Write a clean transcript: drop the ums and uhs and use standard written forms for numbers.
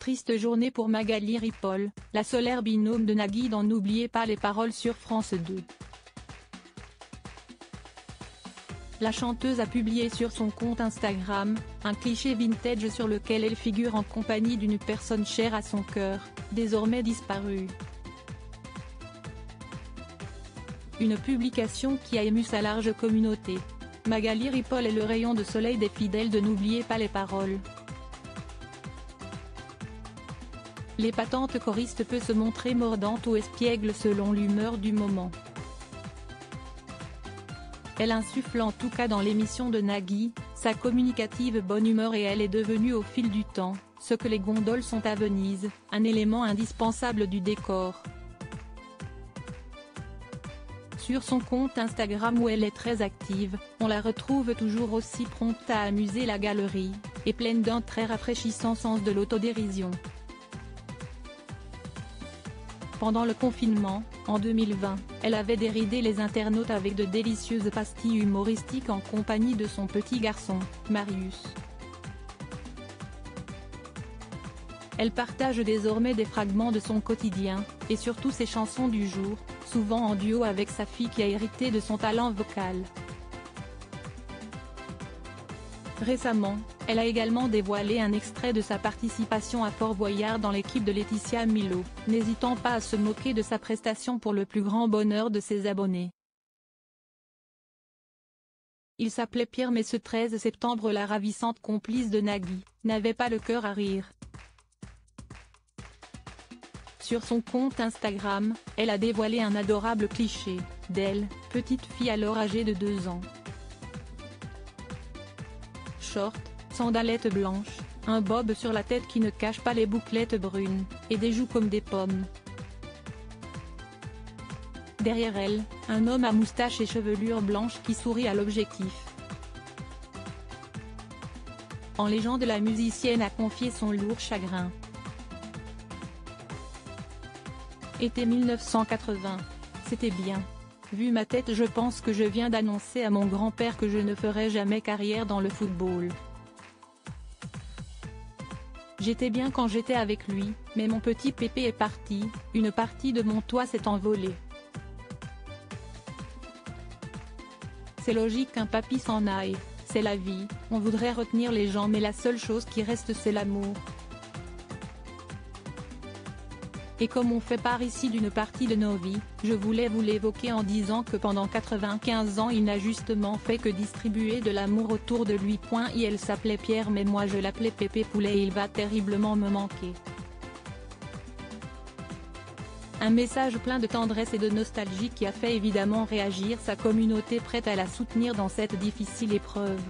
Triste journée pour Magali Ripoll, la solaire binôme de Nagui dans N'oubliez pas les paroles sur France 2. La chanteuse a publié sur son compte Instagram, un cliché vintage sur lequel elle figure en compagnie d'une personne chère à son cœur, désormais disparue. Une publication qui a ému sa large communauté. Magali Ripoll est le rayon de soleil des fidèles de N'oubliez pas les paroles. L'épatante choriste peut se montrer mordante ou espiègle selon l'humeur du moment. Elle insuffle en tout cas dans l'émission de Nagui, sa communicative bonne humeur et elle est devenue au fil du temps, ce que les gondoles sont à Venise, un élément indispensable du décor. Sur son compte Instagram où elle est très active, on la retrouve toujours aussi prompte à amuser la galerie, et pleine d'un très rafraîchissant sens de l'autodérision. Pendant le confinement, en 2020, elle avait déridé les internautes avec de délicieuses pastilles humoristiques en compagnie de son petit garçon, Marius. Elle partage désormais des fragments de son quotidien, et surtout ses chansons du jour, souvent en duo avec sa fille qui a hérité de son talent vocal. Récemment, elle a également dévoilé un extrait de sa participation à Fort Boyard dans l'équipe de Laetitia Milo, n'hésitant pas à se moquer de sa prestation pour le plus grand bonheur de ses abonnés. Il s'appelait Pierre mais ce 13 septembre la ravissante complice de Nagui, n'avait pas le cœur à rire. Sur son compte Instagram, elle a dévoilé un adorable cliché, d'elle, petite fille alors âgée de 2 ans. Short, sandalettes blanches, un bob sur la tête qui ne cache pas les bouclettes brunes, et des joues comme des pommes. Derrière elle, un homme à moustache et chevelure blanche qui sourit à l'objectif. En légende, la musicienne a confié son lourd chagrin. Été 1980. C'était bien. Vu ma tête, je pense que je viens d'annoncer à mon grand-père que je ne ferai jamais carrière dans le football. J'étais bien quand j'étais avec lui, mais mon petit pépé est parti, une partie de mon toit s'est envolée. C'est logique qu'un papy s'en aille, c'est la vie, on voudrait retenir les gens mais la seule chose qui reste c'est l'amour. Et comme on fait part ici d'une partie de nos vies, je voulais vous l'évoquer en disant que pendant 95 ans il n'a justement fait que distribuer de l'amour autour de lui. Il s'appelait Pierre mais moi je l'appelais Pépé Poulet et il va terriblement me manquer. Un message plein de tendresse et de nostalgie qui a fait évidemment réagir sa communauté prête à la soutenir dans cette difficile épreuve.